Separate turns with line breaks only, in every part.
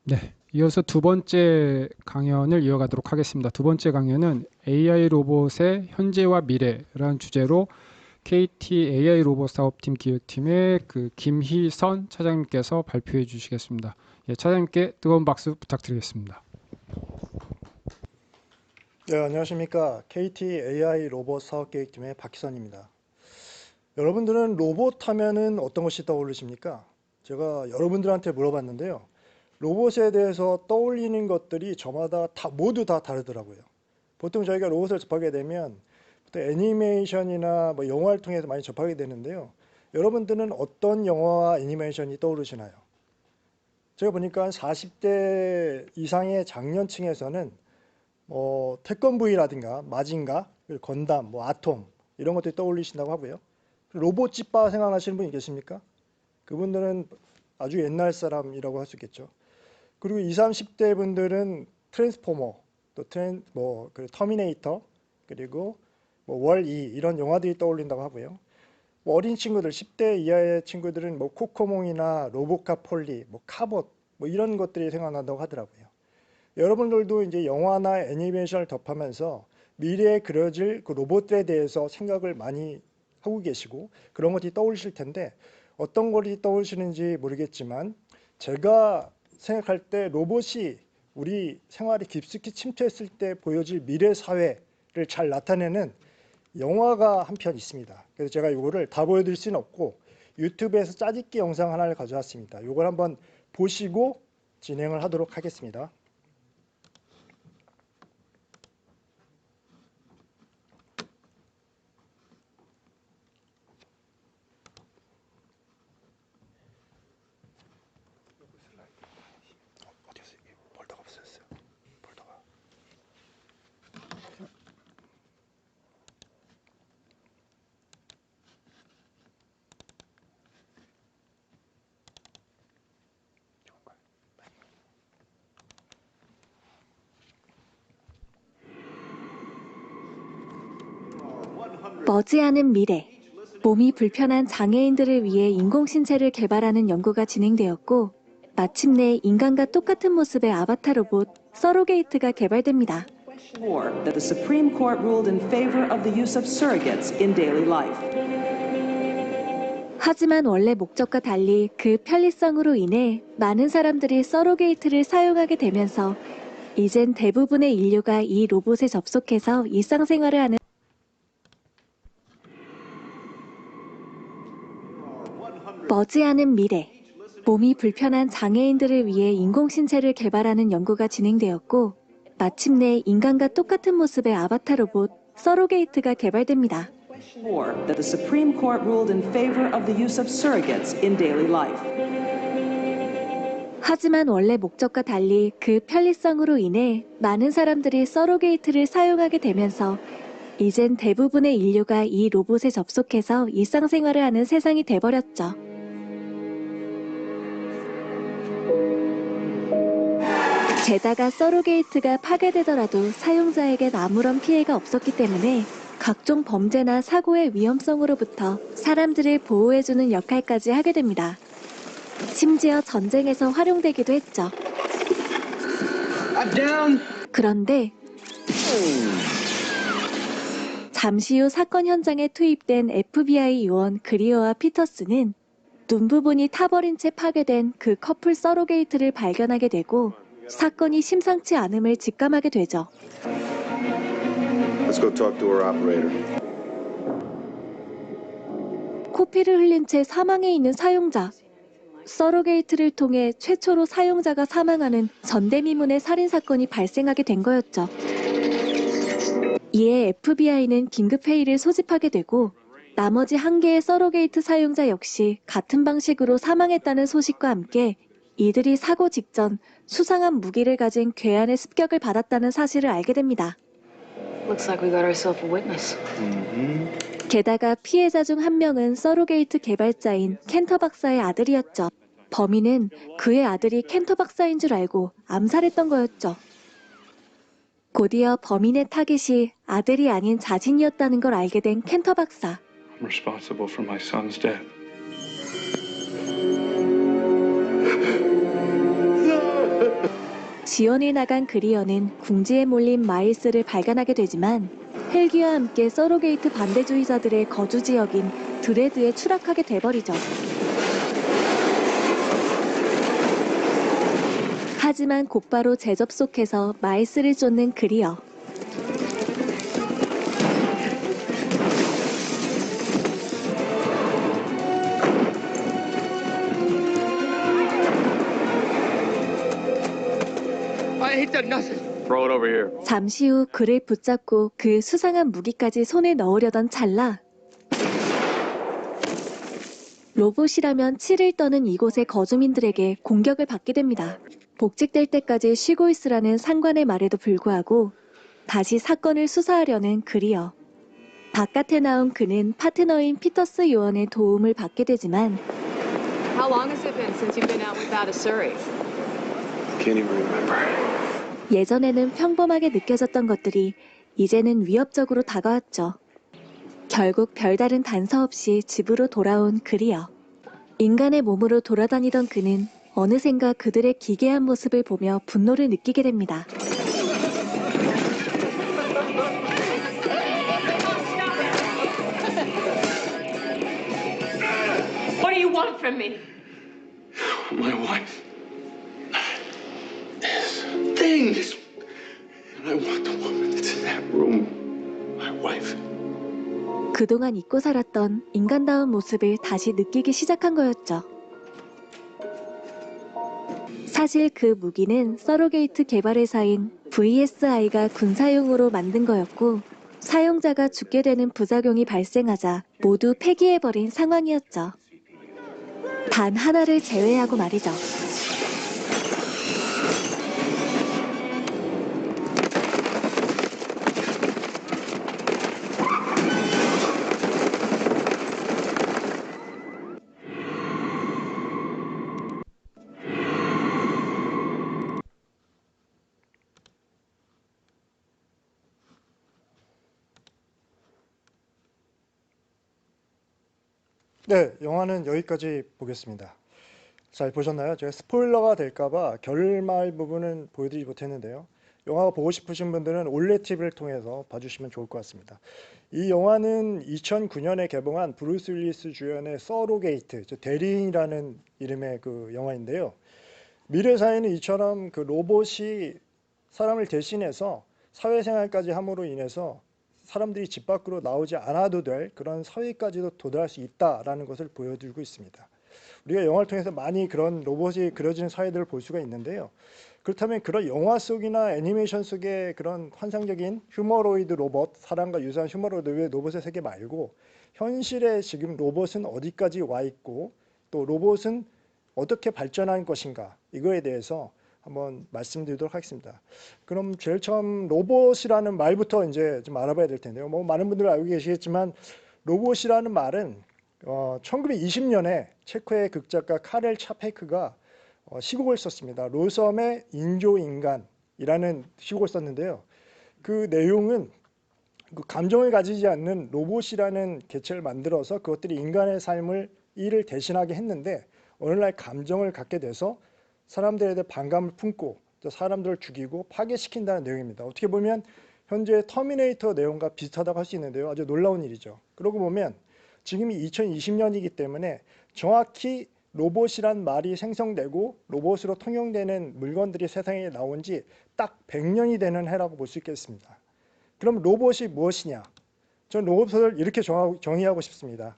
네, 이어서 두 번째 강연을 이어가도록 하겠습니다. 두 번째 강연은 AI 로봇의 현재와 미래라는 주제로 KT AI 로봇 사업팀 기획팀의 김희선 차장님께서 발표해 주시겠습니다. 예, 차장님께 뜨거운 박수 부탁드리겠습니다.
네, 안녕하십니까. KT AI 로봇 사업계획팀의 박희선입니다. 여러분들은 로봇 하면은 어떤 것이 떠오르십니까? 제가 여러분들한테 물어봤는데요. 로봇에 대해서 떠올리는 것들이 저마다 모두 다 다르더라고요. 보통 저희가 로봇을 접하게 되면 애니메이션이나 영화를 통해서 많이 접하게 되는데요. 여러분들은 어떤 영화와 애니메이션이 떠오르시나요? 제가 보니까 40대 이상의 장년층에서는 태권브이라든가 마징가, 건담, 아톰 이런 것들이 떠올리신다고 하고요. 로봇 집바 생각나시는 분이 계십니까? 그분들은 아주 옛날 사람이라고 할 수 있겠죠. 그리고 20, 30대 분들은 트랜스포머, 또 터미네이터, 그리고 월이 이런 영화들이 떠올린다고 하고요. 어린 친구들, 10대 이하의 친구들은 코코몽이나 로보카 폴리, 카봇 이런 것들이 생각난다고 하더라고요. 여러분들도 이제 영화나 애니메이션을 접하면서 미래에 그려질 그 로봇들에 대해서 생각을 많이 하고 계시고 그런 것들이 떠오르실 텐데 어떤 것이 떠오르시는지 모르겠지만 제가 생각할 때 로봇이 우리 생활에 깊숙이 침투했을 때 보여질 미래 사회를 잘 나타내는 영화가 한 편 있습니다. 그래서 제가 이거를 다 보여드릴 수는 없고 유튜브에서 짜집기 영상 하나를 가져왔습니다. 이걸 한번 보시고 진행을 하도록 하겠습니다.
머지않은 미래, 몸이 불편한 장애인들을 위해 인공신체를 개발하는 연구가 진행되었고 마침내 인간과 똑같은 모습의 아바타 로봇 서로게이트가 개발됩니다.
That the Supreme Court ruled in favor of the use of surrogates in daily life.
하지만 원래 목적과 달리 그 편리성으로 인해 많은 사람들이 서로게이트를 사용하게 되면서 이젠 대부분의 인류가 이 로봇에 접속해서 일상생활을 하는 머지않은 미래, 몸이 불편한 장애인들을 위해 인공신체를 개발하는 연구가 진행되었고 마침내 인간과 똑같은 모습의 아바타 로봇 서로게이트가 개발됩니다.
That the Supreme Court ruled in favor of the use of surrogates in daily life.
하지만 원래 목적과 달리 그 편리성으로 인해 많은 사람들이 서로게이트를 사용하게 되면서 이젠 대부분의 인류가 이 로봇에 접속해서 일상생활을 하는 세상이 돼버렸죠. 게다가 서로게이트가 파괴되더라도 사용자에겐 아무런 피해가 없었기 때문에 각종 범죄나 사고의 위험성으로부터 사람들을 보호해주는 역할까지 하게 됩니다. 심지어 전쟁에서 활용되기도 했죠. 그런데 잠시 후 사건 현장에 투입된 FBI 요원 그리어와 피터스는 눈 부분이 타버린 채 파괴된 그 커플 서로게이트를 발견하게 되고 사건이 심상치 않음을 직감하게 되죠.
Let's go talk to our operator.
코피를 흘린 채 사망해 있는 사용자. 서로게이트를 통해 최초로 사용자가 사망하는 전대미문의 살인사건이 발생하게 된 거였죠. 이에 FBI는 긴급회의를 소집하게 되고 나머지 한 개의 서로게이트 사용자 역시 같은 방식으로 사망했다는 소식과 함께 이들이 사고 직전 수상한 무기를 가진 괴한의 습격을 받았다는 사실을 알게 됩니다.
Looks like we got ourselves a witness.
게다가 피해자 중 한 명은 서로게이트 개발자인 켄터 박사의 아들이었죠. 범인은 그의 아들이 켄터 박사인 줄 알고 암살했던 거였죠. 곧이어 범인의 타깃이 아들이 아닌 자신이었다는 걸 알게 된 켄터 박사.
I'm responsible for my son's death.
지원을 나간 그리어는 궁지에 몰린 마일스를 발견하게 되지만 헬기와 함께 서로게이트 반대주의자들의 거주 지역인 드레드에 추락하게 돼버리죠. 하지만 곧바로 재접속해서 마일스를 쫓는 그리어.
Throw it over here.
잠시 후 그를 붙잡고 그 수상한 무기까지 손에 넣으려던 찰나 로봇이라면 치를 떠는 이곳의 거주민들에게 공격을 받게 됩니다. 복직될 때까지 쉬고 있으라는 상관의 말에도 불구하고 다시 사건을 수사하려는 그리어. 바깥에 나온 그는 파트너인 피터스 요원의 도움을 받게 되지만
How long has it been since you've been out without a Surrey?
Can't even remember.
예전에는 평범하게 느껴졌던 것들이 이제는 위협적으로 다가왔죠. 결국 별다른 단서 없이 집으로 돌아온 그리어. 인간의 몸으로 돌아다니던 그는 어느샌가 그들의 기괴한 모습을 보며 분노를 느끼게 됩니다.
What do you want from me?
My wife. This thing is. And I want the woman that's in that room. My wife.
그동안 잊고 살았던 인간다운 모습을 다시 느끼기 시작한 거였죠. 사실 그 무기는 서로게이트 개발회사인 VSI가 군사용으로 만든 거였고 사용자가 죽게 되는 부작용이 발생하자 모두 폐기해버린 상황이었죠. 단 하나를 제외하고 말이죠.
네, 영화는 여기까지 보겠습니다. 잘 보셨나요? 제가 스포일러가 될까봐 결말 부분은 보여드리지 못했는데요. 영화 보고 싶으신 분들은 올레 TV를 통해서 봐주시면 좋을 것 같습니다. 이 영화는 2009년에 개봉한 브루스 윌리스 주연의 서로게이트, 대리인이라는 이름의 그 영화인데요. 미래 사회는 이처럼 그 로봇이 사람을 대신해서 사회생활까지 함으로 인해서 사람들이 집 밖으로 나오지 않아도 될 그런 사회까지도 도달할 수 있다라는 것을 보여주고 있습니다. 우리가 영화를 통해서 많이 그런 로봇이 그려지는 사회들을 볼 수가 있는데요. 그렇다면 그런 영화 속이나 애니메이션 속의 그런 환상적인 휴머로이드 로봇, 사람과 유사한 휴머로이드 로봇의 세계 말고 현실에 지금 로봇은 어디까지 와 있고 또 로봇은 어떻게 발전할 것인가 이거에 대해서 한번 말씀드리도록 하겠습니다. 그럼 제일 처음 로봇이라는 말부터 이제 좀 알아봐야 될 텐데요. 뭐 많은 분들 알고 계시겠지만 로봇이라는 말은 1920년에 체코의 극작가 카렐 차페크가 시곡을 썼습니다. 로섬의 인조인간이라는 시곡을 썼는데요. 그 내용은 그 감정을 가지지 않는 로봇이라는 개체를 만들어서 그것들이 인간의 삶을 일을 대신하게 했는데 어느 날 감정을 갖게 돼서 사람들에 대해 반감을 품고 사람들을 죽이고 파괴시킨다는 내용입니다. 어떻게 보면 현재 터미네이터 내용과 비슷하다고 할 수 있는데요. 아주 놀라운 일이죠. 그러고 보면 지금이 2020년이기 때문에 정확히 로봇이란 말이 생성되고 로봇으로 통용되는 물건들이 세상에 나온 지 딱 100년이 되는 해라고 볼 수 있겠습니다. 그럼 로봇이 무엇이냐? 저는 로봇을 이렇게 정의하고 싶습니다.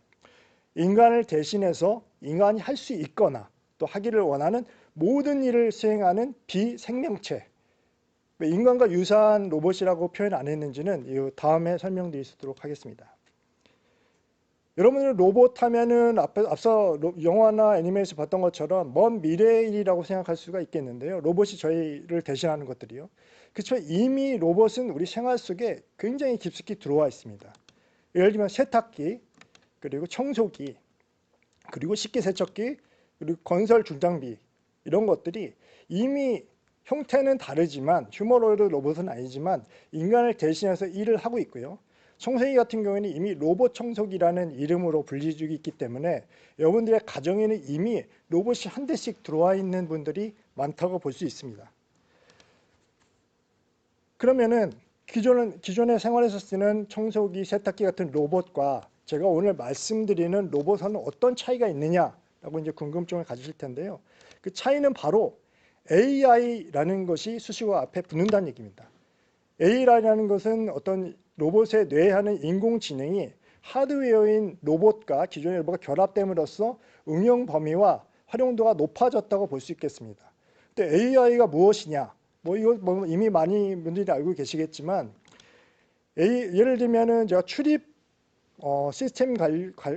인간을 대신해서 인간이 할 수 있거나 또 하기를 원하는 모든 일을 수행하는 비생명체. 왜 인간과 유사한 로봇이라고 표현 안 했는지는 다음에 설명드릴 수 있도록 하겠습니다. 여러분들은 로봇 하면은 앞서 영화나 애니메이션 봤던 것처럼 먼 미래의 일이라고 생각할 수가 있겠는데요. 로봇이 저희를 대신하는 것들이요. 그렇지만 이미 로봇은 우리 생활 속에 굉장히 깊숙이 들어와 있습니다. 예를 들면 세탁기, 그리고 청소기, 그리고 식기세척기, 그리고 건설 중장비 이런 것들이 이미 형태는 다르지만 휴머로이드 로봇은 아니지만 인간을 대신해서 일을 하고 있고요. 청소기 같은 경우에는 이미 로봇 청소기라는 이름으로 불리주고 있기 때문에 여러분들의 가정에는 이미 로봇이 한 대씩 들어와 있는 분들이 많다고 볼 수 있습니다. 그러면은 기존의 생활에서 쓰는 청소기, 세탁기 같은 로봇과 제가 오늘 말씀드리는 로봇은 어떤 차이가 있느냐라고 이제 궁금증을 가지실 텐데요. 그 차이는 바로 AI라는 것이 수식어 앞에 붙는다는 얘기입니다. AI라는 것은 어떤 로봇에 뇌하는 인공지능이 하드웨어인 로봇과 기존의 로봇과 결합됨으로써 응용 범위와 활용도가 높아졌다고 볼 수 있겠습니다. 근데 AI가 무엇이냐? 이거 이미 많이 분들이 알고 계시겠지만 예를 들면은 제가 출입 시스템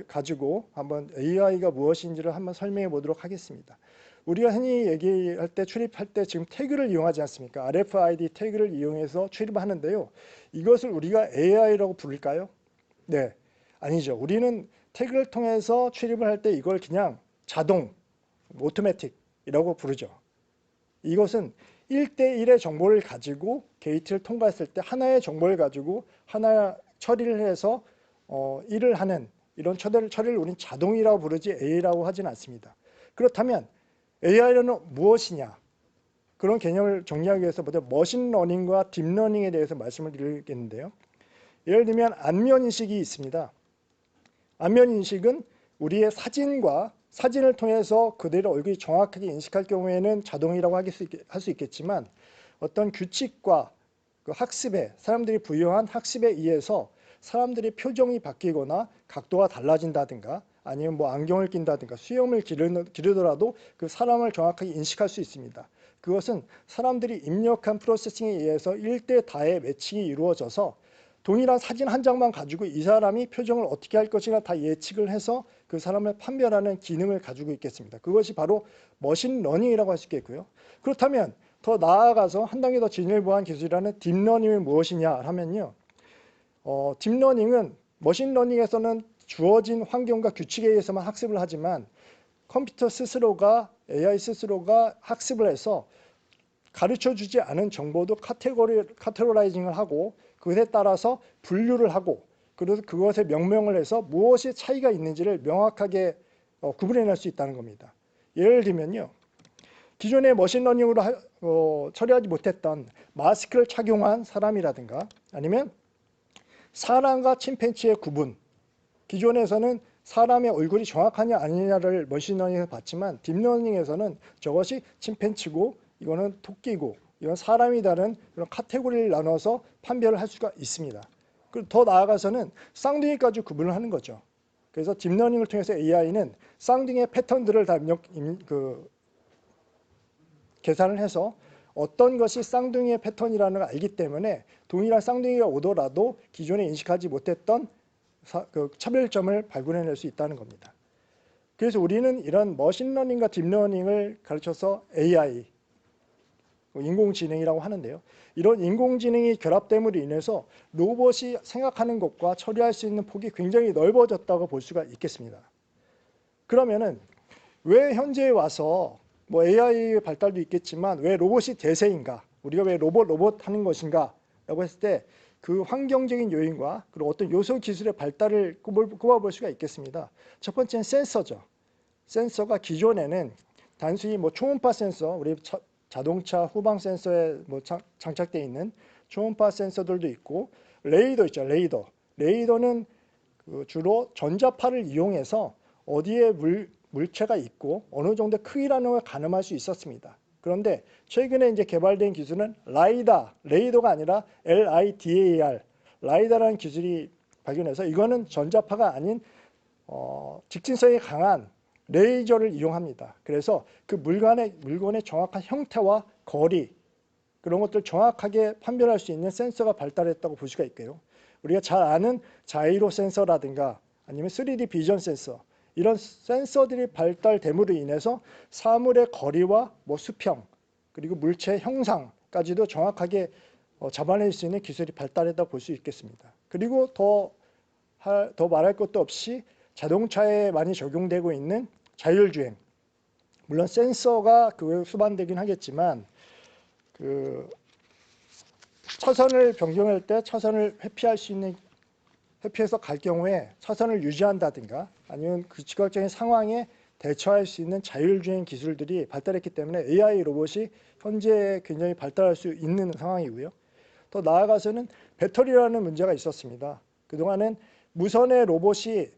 가지고 한번 AI가 무엇인지를 한번 설명해 보도록 하겠습니다. 우리가 흔히 얘기할 때 출입할 때 지금 태그를 이용하지 않습니까? RFID 태그를 이용해서 출입을 하는데요. 이것을 우리가 AI라고 부를까요? 네, 아니죠. 우리는 태그를 통해서 출입을 할 때 이걸 그냥 자동, 오토매틱이라고 부르죠. 이것은 1대1의 정보를 가지고 게이트를 통과했을 때 하나의 정보를 가지고 하나 처리를 해서 일을 하는 이런 처리를 우리는 자동이라고 부르지 AI라고 하지는 않습니다. 그렇다면 AI는 무엇이냐? 그런 개념을 정리하기 위해서 먼저 머신러닝과 딥러닝에 대해서 말씀을 드리겠는데요. 예를 들면 안면인식이 있습니다. 안면인식은 우리의 사진을 통해서 그대로 얼굴이 정확하게 인식할 경우에는 자동이라고 할 수 있겠지만 어떤 규칙과 그 사람들이 부여한 학습에 의해서 사람들의 표정이 바뀌거나 각도가 달라진다든가 아니면 안경을 낀다든가 수염을 기르더라도 그 사람을 정확하게 인식할 수 있습니다. 그것은 사람들이 입력한 프로세싱에 의해서 1대 다의 매칭이 이루어져서 동일한 사진 한 장만 가지고 이 사람이 표정을 어떻게 할 것인가 다 예측을 해서 그 사람을 판별하는 기능을 가지고 있겠습니다. 그것이 바로 머신러닝이라고 할 수 있겠고요. 그렇다면 더 나아가서 한 단계 더 진일보한 기술이라는 딥러닝은 무엇이냐 하면요. 딥러닝은 머신러닝에서는 주어진 환경과 규칙에 의해서만 학습을 하지만 컴퓨터 스스로가 AI 스스로가 학습을 해서 가르쳐주지 않은 정보도 카테고라이징을 하고 그것에 따라서 분류를 하고 그래서 그것에 명명을 해서 무엇이 차이가 있는지를 명확하게 구분해낼 수 있다는 겁니다. 예를 들면요. 기존의 머신러닝으로 처리하지 못했던 마스크를 착용한 사람이라든가 아니면 사람과 침팬지의 구분, 기존에서는 사람의 얼굴이 정확하냐 아니냐를 머신러닝에서 봤지만 딥러닝에서는 저것이 침팬지고 이거는 토끼고 이건 사람이다는 그런 카테고리를 나눠서 판별을 할 수가 있습니다. 그리고 더 나아가서는 쌍둥이까지 구분을 하는 거죠. 그래서 딥러닝을 통해서 AI는 쌍둥이의 패턴들을 다 계산을 해서 어떤 것이 쌍둥이의 패턴이라는 걸 알기 때문에 동일한 쌍둥이가 오더라도 기존에 인식하지 못했던 차별점을 발견해낼 수 있다는 겁니다. 그래서 우리는 이런 머신러닝과 딥러닝을 가르쳐서 AI, 인공지능이라고 하는데요. 이런 인공지능이 결합됨으로 인해서 로봇이 생각하는 것과 처리할 수 있는 폭이 굉장히 넓어졌다고 볼 수가 있겠습니다. 그러면은 왜 현재에 와서 AI 발달도 있겠지만 왜 로봇이 대세인가? 우리가 왜 로봇 하는 것인가? 라고 했을 때 그 환경적인 요인과 그리고 어떤 요소 기술의 발달을 꼽아볼 수가 있겠습니다. 첫 번째는 센서죠. 센서가 기존에는 단순히 초음파 센서, 우리 자동차 후방 센서에 장착되어 있는 초음파 센서들도 있고 레이더 있죠. 레이더는 주로 전자파를 이용해서 어디에 물체가 있고 어느 정도 크기라는 걸 가늠할 수 있었습니다. 그런데 최근에 이제 개발된 기술은 레이더가 아니라 LIDAR, 라이다라는 기술이 발견해서 이거는 전자파가 아닌 직진성이 강한 레이저를 이용합니다. 그래서 그 물건의 정확한 형태와 거리 그런 것들을 정확하게 판별할 수 있는 센서가 발달했다고 볼 수가 있고요. 우리가 잘 아는 자이로 센서라든가 아니면 3D 비전 센서 이런 센서들이 발달됨으로 인해서 사물의 거리와 수평 그리고 물체의 형상까지도 정확하게 잡아낼 수 있는 기술이 발달했다고 볼 수 있겠습니다. 그리고 더 말할 것도 없이 자동차에 많이 적용되고 있는 자율주행. 물론 센서가 그에 수반되긴 하겠지만 차선을 변경할 때 차선을 회피해서 갈 경우에 차선을 유지한다든가 아니면 그 즉각적인 상황에 대처할 수 있는 자율주행 기술들이 발달했기 때문에 AI 로봇이 현재 굉장히 발달할 수 있는 상황이고요. 더 나아가서는 배터리라는 문제가 있었습니다. 그동안은 무선의 로봇이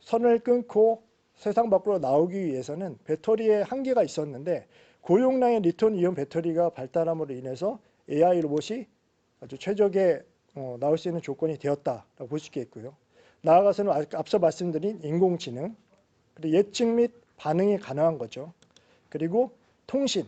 선을 끊고 세상 밖으로 나오기 위해서는 배터리에 한계가 있었는데 고용량의 리튬이온 배터리가 발달함으로 인해서 AI 로봇이 아주 최적의 나올 수 있는 조건이 되었다라고 볼 수 있겠고요. 나아가서는 앞서 말씀드린 인공지능, 그리고 예측 및 반응이 가능한 거죠. 그리고 통신,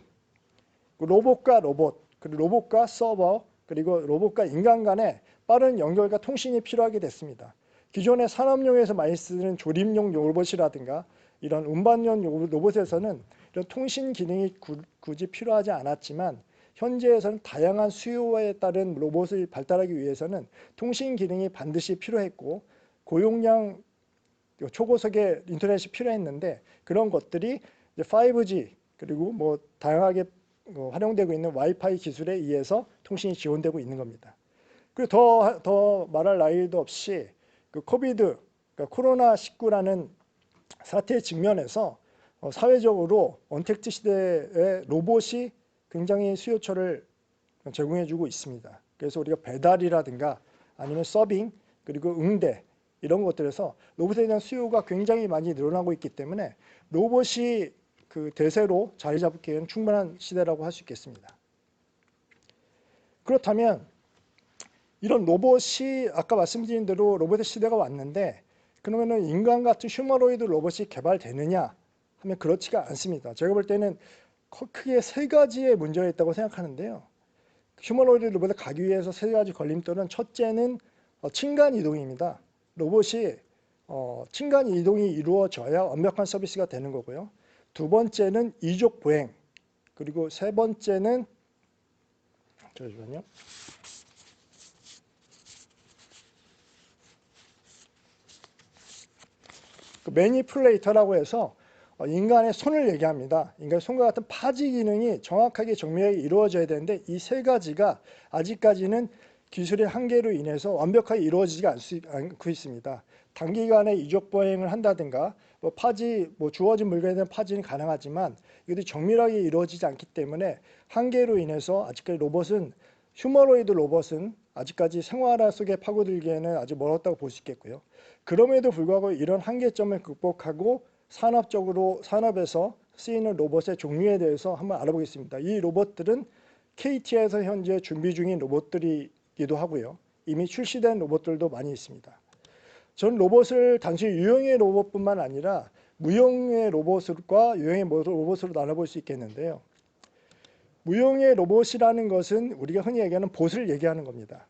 로봇과 로봇, 그리고 로봇과 서버, 그리고 로봇과 인간 간의 빠른 연결과 통신이 필요하게 됐습니다. 기존의 산업용에서 많이 쓰는 조립용 로봇이라든가 이런 운반용 로봇에서는 이런 통신 기능이 굳이 필요하지 않았지만 현재에서는 다양한 수요에 따른 로봇을 발달하기 위해서는 통신 기능이 반드시 필요했고 고용량 초고속의 인터넷이 필요했는데 그런 것들이 이제 5G 그리고 뭐 다양하게 활용되고 있는 와이파이 기술에 의해서 통신이 지원되고 있는 겁니다. 그리고 더 말할 나위도 없이 그 코비드, 그러니까 코로나19라는 사태에 직면해서 사회적으로 언택트 시대에 로봇이 굉장히 수요처를 제공해주고 있습니다. 그래서 우리가 배달이라든가 아니면 서빙 그리고 응대 이런 것들에서 로봇에 대한 수요가 굉장히 많이 늘어나고 있기 때문에 로봇이 그 대세로 자리 잡기에는 충분한 시대라고 할 수 있겠습니다. 그렇다면 이런 로봇이 아까 말씀드린 대로 로봇의 시대가 왔는데 그러면은 인간 같은 휴머노이드 로봇이 개발되느냐 하면 그렇지가 않습니다. 제가 볼 때는 크게 세 가지의 문제가 있다고 생각하는데요. 휴머노이드 로봇에 가기 위해서 세 가지 걸림돌은 첫째는 층간 이동입니다. 로봇이 층간 이동이 이루어져야 완벽한 서비스가 되는 거고요. 두 번째는 이족 보행, 그리고 세 번째는 잠시만요. 매니플레이터라고 해서 인간의 손을 얘기합니다. 인간의 손과 같은 파지 기능이 정확하게 정밀하게 이루어져야 되는데 이 세 가지가 아직까지는 기술의 한계로 인해서 완벽하게 이루어지지 않고 있습니다. 단기간에 이족 보행을 한다든가 주어진 물건에 대한 파지는 가능하지만 이것도 정밀하게 이루어지지 않기 때문에 한계로 인해서 아직까지 휴머노이드 로봇은 아직까지 생활화 속에 파고들기에는 아직 멀었다고 볼 수 있겠고요. 그럼에도 불구하고 이런 한계점을 극복하고 산업에서 쓰이는 로봇의 종류에 대해서 한번 알아보겠습니다. 이 로봇들은 KT에서 현재 준비 중인 로봇들이기도 하고요. 이미 출시된 로봇들도 많이 있습니다. 저는 로봇을 단순히 유형의 로봇뿐만 아니라 무형의 로봇과 유형의 로봇으로 나눠볼 수 있겠는데요. 무형의 로봇이라는 것은 우리가 흔히 얘기하는 봇을 얘기하는 겁니다.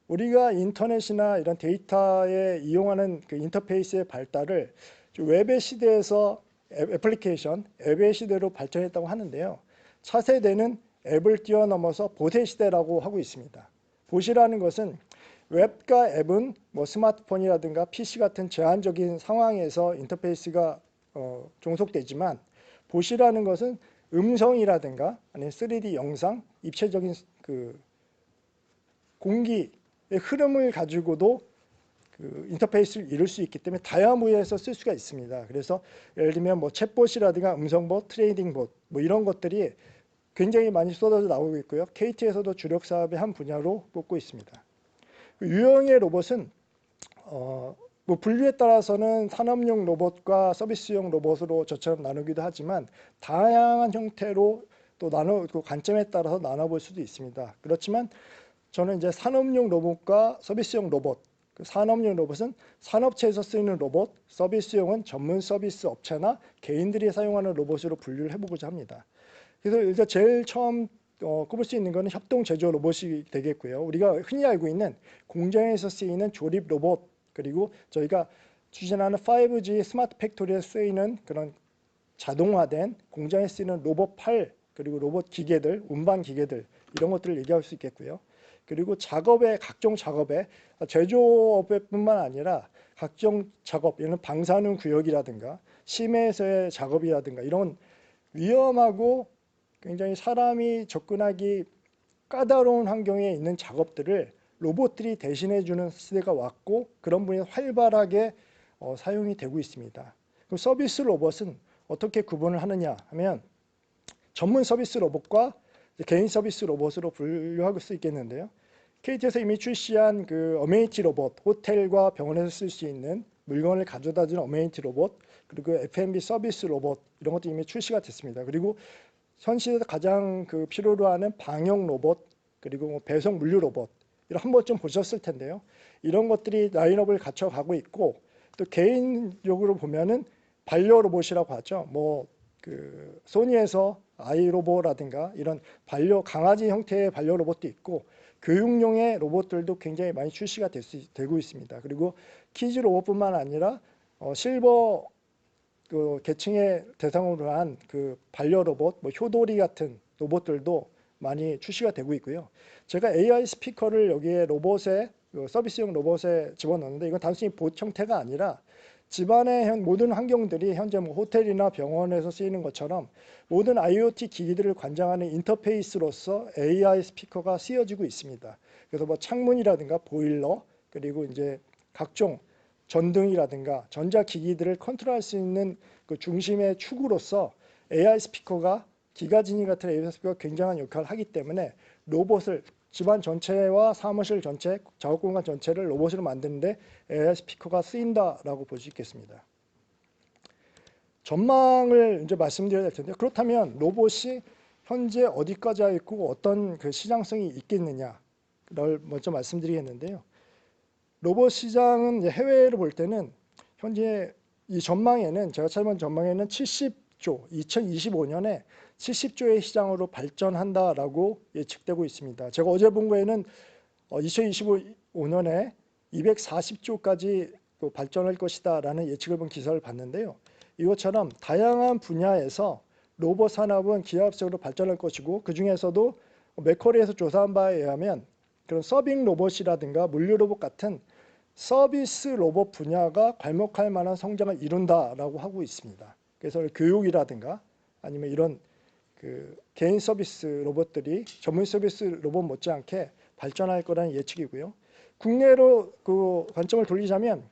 우리가 인터넷이나 이런 데이터에 이용하는 그 인터페이스의 발달을 웹의 시대에서 애플리케이션, 앱의 시대로 발전했다고 하는데요. 차세대는 앱을 뛰어넘어서 봇의 시대라고 하고 있습니다. 봇이라는 것은 웹과 앱은 스마트폰이라든가 PC 같은 제한적인 상황에서 인터페이스가 종속되지만 봇이라는 것은 음성이라든가 아니면 3D 영상, 입체적인 그 공기의 흐름을 가지고도 그 인터페이스를 이룰 수 있기 때문에 다양무에서 쓸 수가 있습니다. 그래서 예를 들면 챗봇이라든가 음성봇, 트레이딩봇 이런 것들이 굉장히 많이 쏟아져 나오고 있고요. KT에서도 주력 사업의 한 분야로 뽑고 있습니다. 유형의 로봇은 분류에 따라서는 산업용 로봇과 서비스용 로봇으로 저처럼 나누기도 하지만 다양한 형태로 또 관점에 따라서 나눠볼 수도 있습니다. 그렇지만 저는 이제 산업용 로봇과 서비스용 로봇, 산업용 로봇은 산업체에서 쓰이는 로봇, 서비스용은 전문 서비스 업체나 개인들이 사용하는 로봇으로 분류를 해보고자 합니다. 그래서 일단 제일 처음 꼽을 수 있는 것은 협동 제조 로봇이 되겠고요. 우리가 흔히 알고 있는 공장에서 쓰이는 조립 로봇, 그리고 저희가 추진하는 5G 스마트 팩토리에 쓰이는 그런 자동화된 공장에 쓰이는 로봇 팔, 그리고 로봇 기계들, 운반 기계들 이런 것들을 얘기할 수 있겠고요. 그리고 각종 작업에 제조업뿐만 아니라 각종 작업, 예를 들면 방사능 구역이라든가 심해에서의 작업이라든가 이런 위험하고 굉장히 사람이 접근하기 까다로운 환경에 있는 작업들을 로봇들이 대신해주는 시대가 왔고 그런 분이 활발하게 사용이 되고 있습니다. 그럼 서비스 로봇은 어떻게 구분을 하느냐 하면 전문 서비스 로봇과 개인 서비스 로봇으로 분류할 수 있겠는데요. KT에서 이미 출시한 그 어메니티 로봇, 호텔과 병원에서 쓸 수 있는 물건을 가져다주는 어메니티 로봇, 그리고 F&B 서비스 로봇 이런 것도 이미 출시가 됐습니다. 그리고 현 시대에서 가장 그 필요로 하는 방역 로봇, 그리고 뭐 배송 물류 로봇 이런 한 번쯤 보셨을 텐데요. 이런 것들이 라인업을 갖춰가고 있고, 또 개인적으로 보면은 반려 로봇이라고 하죠. 뭐 그 소니에서 아이로보라든가 이런 반려 강아지 형태의 반려 로봇도 있고, 교육용의 로봇들도 굉장히 많이 출시가 되고 있습니다. 그리고 키즈 로봇뿐만 아니라 실버 그 계층의 대상으로 한 그 반려 로봇, 뭐 효도리 같은 로봇들도 많이 출시가 되고 있고요. 제가 AI 스피커를 여기에 로봇에 서비스용 로봇에 집어넣는데, 이건 단순히 봇 형태가 아니라 집안의 모든 환경들이 현재 뭐 호텔이나 병원에서 쓰이는 것처럼 모든 IoT 기기들을 관장하는 인터페이스로서 AI 스피커가 쓰여지고 있습니다. 그래서 뭐 창문이라든가 보일러, 그리고 이제 각종 전등이라든가 전자기기들을 컨트롤할 수 있는 그 중심의 축으로서 AI 스피커가, 기가진이 같은 AI 스피커가 굉장한 역할을 하기 때문에 로봇을, 집안 전체와 사무실 전체, 작업 공간 전체를 로봇으로 만드는데 AI 스피커가 쓰인다라고 볼 수 있겠습니다. 전망을 이제 말씀드려야 될 텐데, 그렇다면 로봇이 현재 어디까지 와 있고 어떤 그 시장성이 있겠느냐를 먼저 말씀드리겠는데요. 로봇 시장은 해외를 볼 때는 현재 이 전망에는, 제가 찾아본 전망에는 70조, 2025년에 70조의 시장으로 발전한다라고 예측되고 있습니다. 제가 어제 본 거에는 2025년에 240조까지 발전할 것이다라는 예측을 본 기사를 봤는데요. 이것처럼 다양한 분야에서 로봇 산업은 기하급수적으로 발전할 것이고, 그 중에서도 맥쿼리에서 조사한 바에 의하면 그런 서빙 로봇이라든가 물류 로봇 같은 서비스 로봇 분야가 괄목할 만한 성장을 이룬다라고 하고 있습니다. 그래서 교육이라든가 아니면 이런 그 개인 서비스 로봇들이 전문 서비스 로봇 못지않게 발전할 거라는 예측이고요. 국내로 그 관점을 돌리자면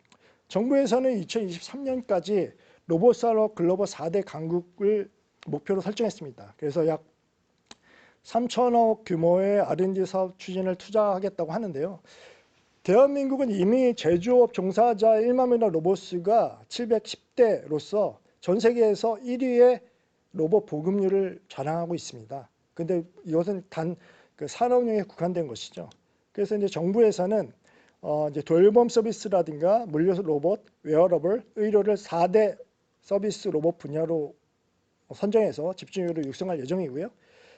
정부에서는 2023년까지 로봇 산업 글로벌 4대 강국을 목표로 설정했습니다. 그래서 약 3천억 규모의 R&D 사업 추진을 투자하겠다고 하는데요. 대한민국은 이미 제조업 종사자 1만 명이나 로봇수가 710대로서 전 세계에서 1위의 로봇 보급률을 자랑하고 있습니다. 근데 이것은 단 그 산업용에 국한된 것이죠. 그래서 이제 정부에서는 이제 돌봄 서비스라든가 물류 로봇, 웨어러블, 의료를 4대 서비스 로봇 분야로 선정해서 집중적으로 육성할 예정이고요.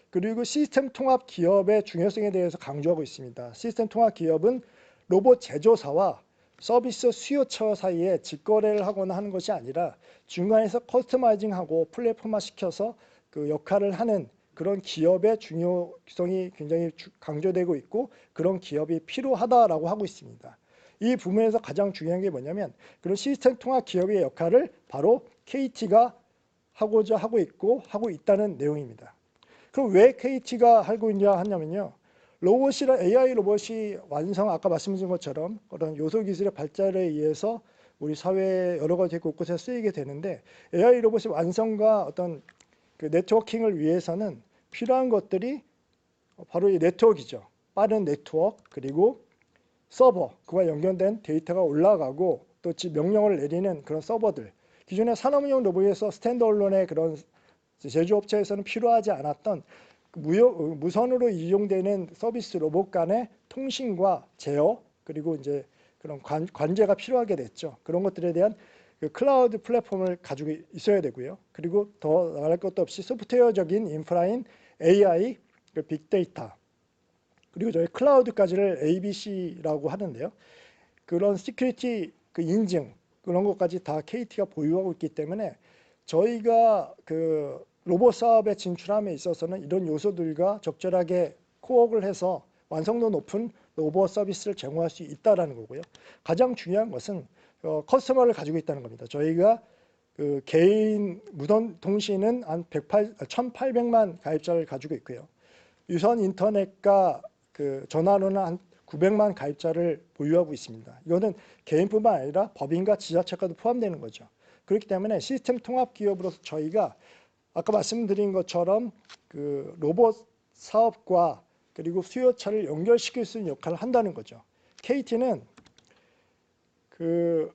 그리고 시스템 통합 기업의 중요성에 대해서 강조하고 있습니다. 시스템 통합 기업은 로봇 제조사와 서비스 수요처 사이에 직거래를 하거나 하는 것이 아니라 중간에서 커스터마이징하고 플랫폼화 시켜서 그 역할을 하는 그런 기업의 중요성이 굉장히 강조되고 있고, 그런 기업이 필요하다라고 하고 있습니다. 이 부분에서 가장 중요한 게 뭐냐면, 그런 시스템 통합 기업의 역할을 바로 KT가 하고자 하고 있고 하고 있다는 내용입니다. 그럼 왜 KT가 하고 있냐 하냐면요. 로봇이랑 AI 로봇이 아까 말씀드린 것처럼 그런 요소 기술의 발달에 의해서 우리 사회의 여러 가지 곳곳에 쓰이게 되는데, AI 로봇의 완성과 어떤 그 네트워킹을 위해서는 필요한 것들이 바로 이 네트워크이죠. 빠른 네트워크, 그리고 서버, 그와 연결된 데이터가 올라가고 또 명령을 내리는 그런 서버들. 기존의 산업용 로봇에서 스탠드얼론의 그런 제조업체에서는 필요하지 않았던 무선으로 이용되는 서비스 로봇 간의 통신과 제어, 그리고 이제 그런 관제가 필요하게 됐죠. 그런 것들에 대한 그 클라우드 플랫폼을 가지고 있어야 되고요. 그리고 더 말할 것도 없이 소프트웨어적인 인프라인 AI, 그 빅데이터, 그리고 저희 클라우드까지를 ABC라고 하는데요. 그런 시큐리티 그 인증, 그런 것까지 다 KT가 보유하고 있기 때문에 저희가 그 로봇 사업에 진출함에 있어서는 이런 요소들과 적절하게 코업을 해서 완성도 높은 로봇 서비스를 제공할 수 있다는 거고요. 가장 중요한 것은 커스터머를 가지고 있다는 겁니다. 저희가 그 개인 무선 통신은 한 1,800만 가입자를 가지고 있고요. 유선 인터넷과 그 전화로는 한 900만 가입자를 보유하고 있습니다. 이거는 개인뿐만 아니라 법인과 지자체까지 포함되는 거죠. 그렇기 때문에 시스템 통합 기업으로서 저희가 아까 말씀드린 것처럼 그 로봇 사업과 그리고 수요차를 연결시킬 수 있는 역할을 한다는 거죠. KT는 그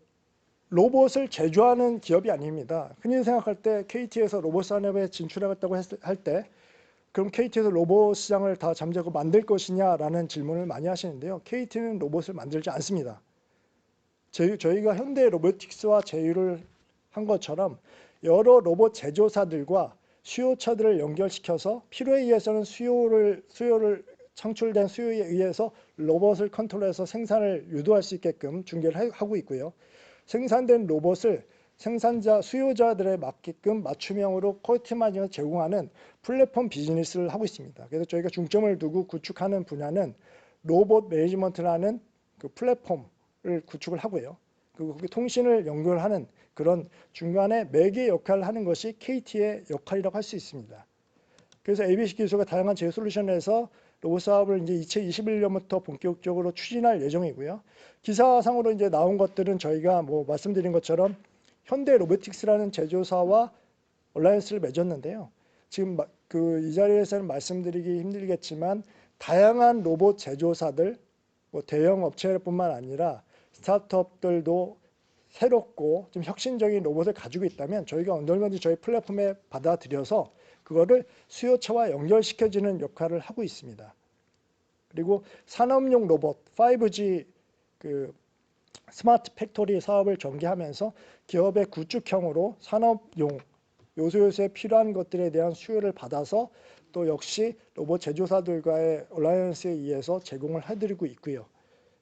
로봇을 제조하는 기업이 아닙니다. 흔히 생각할 때 KT에서 로봇 산업에 진출하겠다고 할 때 그럼 KT에서 로봇 시장을 다 잠재우고 만들 것이냐라는 질문을 많이 하시는데요. KT는 로봇을 만들지 않습니다. 저희가 현대 로보틱스와 제휴를 한 것처럼 여러 로봇 제조사들과 수요차들을 연결시켜서 필요에 의해서는 수요를 창출된 수요에 의해서 로봇을 컨트롤해서 생산을 유도할 수 있게끔 중개를 하고 있고요. 생산된 로봇을 생산자, 수요자들에 맞게끔 맞춤형으로 커스터마이징을 제공하는 플랫폼 비즈니스를 하고 있습니다. 그래서 저희가 중점을 두고 구축하는 분야는 로봇 매니지먼트라는 그 플랫폼을 구축을 하고요. 그리고 거기 통신을 연결하는 그런 중간에 매개 역할을 하는 것이 KT의 역할이라고 할 수 있습니다. 그래서 ABC 기술가 다양한 제휴 솔루션에서 로봇 사업을 이제 2021년부터 본격적으로 추진할 예정이고요. 기사상으로 이제 나온 것들은 저희가 뭐 말씀드린 것처럼 현대 로보틱스라는 제조사와 얼라이언스를 맺었는데요. 지금 이 자리에서는 말씀드리기 힘들겠지만 다양한 로봇 제조사들, 뭐 대형 업체뿐만 아니라 스타트업들도 새롭고 좀 혁신적인 로봇을 가지고 있다면 저희가 언제든지 저희 플랫폼에 받아들여서 그거를 수요차와 연결시켜주는 역할을 하고 있습니다. 그리고 산업용 로봇 5G 그 스마트 팩토리 사업을 전개하면서 기업의 구축형으로 산업용 요소요소에 필요한 것들에 대한 수요를 받아서 또 역시 로봇 제조사들과의 얼라이언스에 의해서 제공을 해드리고 있고요.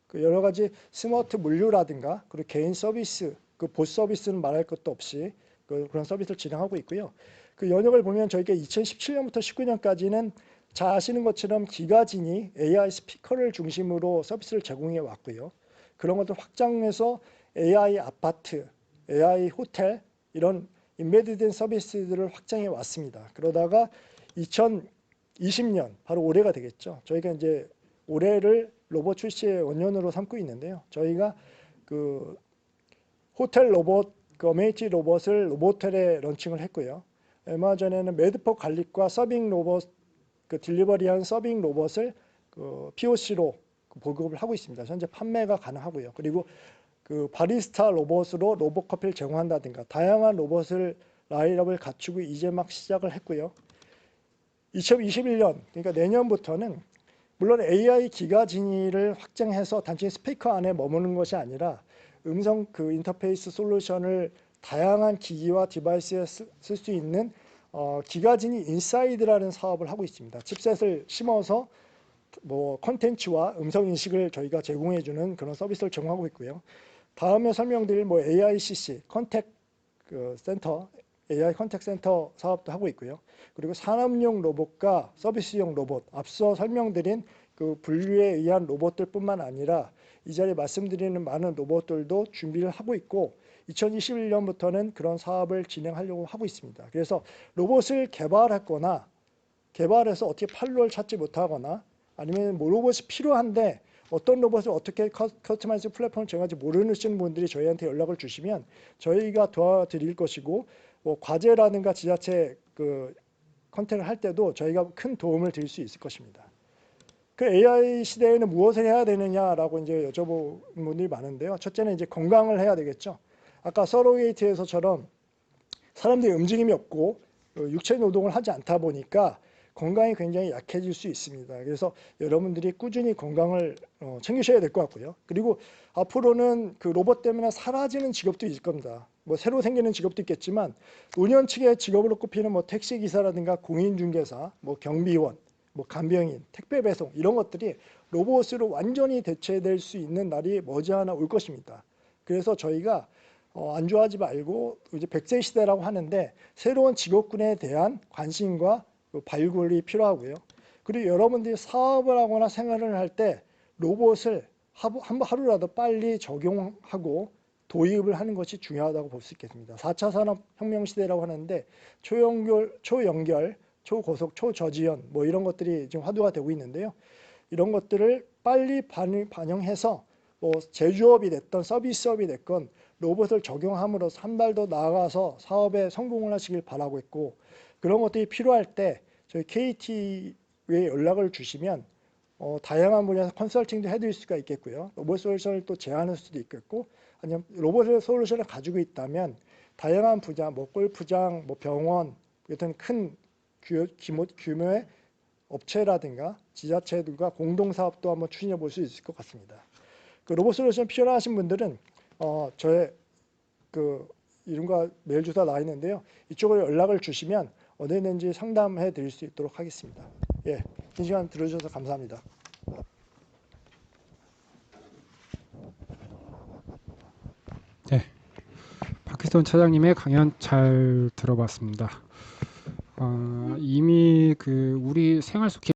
그 여러 가지 스마트 물류라든가 그리고 개인 서비스, 그 보스 서비스는 말할 것도 없이 그런 서비스를 진행하고 있고요. 그 연역을 보면 저희가 2017년부터 19년까지는 잘 아시는 것처럼 기가진이 AI 스피커를 중심으로 서비스를 제공해 왔고요. 그런 것들 확장해서 AI 아파트, AI 호텔 이런 인베디드된 서비스들을 확장해 왔습니다. 그러다가 2020년 바로 올해가 되겠죠. 저희가 이제 올해를 로봇 출시의 원년으로 삼고 있는데요. 저희가 그 호텔 로봇, 그 어메니티 로봇을 로보텔에 런칭을 했고요. 얼마 전에는 메드포 관리과 서빙 로봇, 그 딜리버리한 서빙 로봇을 그 POC로 보급을 하고 있습니다. 현재 판매가 가능하고요. 그리고 그 바리스타 로봇으로 로봇 커피를 제공한다든가 다양한 로봇을 라인업을 갖추고 이제 막 시작을 했고요. 2021년 그러니까 내년부터는 물론 AI 기가진이를 확장해서 단지 스피커 안에 머무는 것이 아니라 음성 그 인터페이스 솔루션을 다양한 기기와 디바이스에 쓸 수 있는 기가진이 인사이드라는 사업을 하고 있습니다. 칩셋을 심어서 뭐 콘텐츠와 음성 인식을 저희가 제공해주는 그런 서비스를 제공하고 있고요. 다음에 설명드릴 뭐 AICC 컨택 그 센터, AI 컨택 센터 사업도 하고 있고요. 그리고 산업용 로봇과 서비스용 로봇, 앞서 설명드린 그 분류에 의한 로봇들뿐만 아니라 이 자리에 말씀드리는 많은 로봇들도 준비를 하고 있고 2021년부터는 그런 사업을 진행하려고 하고 있습니다. 그래서 로봇을 개발했거나 개발해서 어떻게 판로를 찾지 못하거나 아니면 뭐 로봇이 필요한데 어떤 로봇을 어떻게 커스터마이즈 플랫폼을 제공할지 모르시는 분들이 저희한테 연락을 주시면 저희가 도와드릴 것이고 뭐 과제라든가 지자체 그 컨택을 할 때도 저희가 큰 도움을 드릴 수 있을 것입니다. 그 AI 시대에는 무엇을 해야 되느냐라고 이제 여쭤보는 분들이 많은데요. 첫째는 이제 건강을 해야 되겠죠. 아까 서로게이트에서처럼 사람들이 움직임이 없고 육체 노동을 하지 않다 보니까 건강이 굉장히 약해질 수 있습니다. 그래서 여러분들이 꾸준히 건강을 챙기셔야 될 것 같고요. 그리고 앞으로는 그 로봇 때문에 사라지는 직업도 있을 겁니다. 뭐 새로 생기는 직업도 있겠지만 운영측의 직업으로 꼽히는 뭐 택시기사라든가 공인중개사, 뭐 경비원, 뭐 간병인, 택배 배송 이런 것들이 로봇으로 완전히 대체될 수 있는 날이 머지않아 올 것입니다. 그래서 저희가 안주하지 말고 이제 100세 시대라고 하는데 새로운 직업군에 대한 관심과 발굴이 필요하고요. 그리고 여러분들이 사업을 하거나 생활을 할 때 로봇을 하루라도 빨리 적용하고 도입을 하는 것이 중요하다고 볼 수 있겠습니다. 4차 산업혁명 시대라고 하는데 초연결, 초고속, 초저지연 뭐 이런 것들이 지금 화두가 되고 있는데요. 이런 것들을 빨리 반영해서 뭐 제조업이 됐던 서비스업이 됐건 로봇을 적용함으로써 한 발 더 나아가서 사업에 성공을 하시길 바라고 있고 그런 것들이 필요할 때 저희 KT에 연락을 주시면 다양한 분야에서 컨설팅도 해드릴 수가 있겠고요. 로봇 솔루션을 또 제안할 수도 있겠고, 아니면 로봇 솔루션을 가지고 있다면 다양한 분야, 뭐 골프장, 뭐 병원 같은 큰 규모의 업체라든가 지자체들과 공동 사업도 한번 추진해 볼 수 있을 것 같습니다. 그 로봇 솔루션 필요하신 분들은 저의 그 이름과 메일 주소가 나와 있는데요. 이쪽으로 연락을 주시면 어디든지 상담해 드릴 수 있도록 하겠습니다. 예, 긴 시간 들어주셔서 감사합니다.
네, 박희선 차장님의 강연 잘 들어봤습니다. 이미 그 우리 생활 속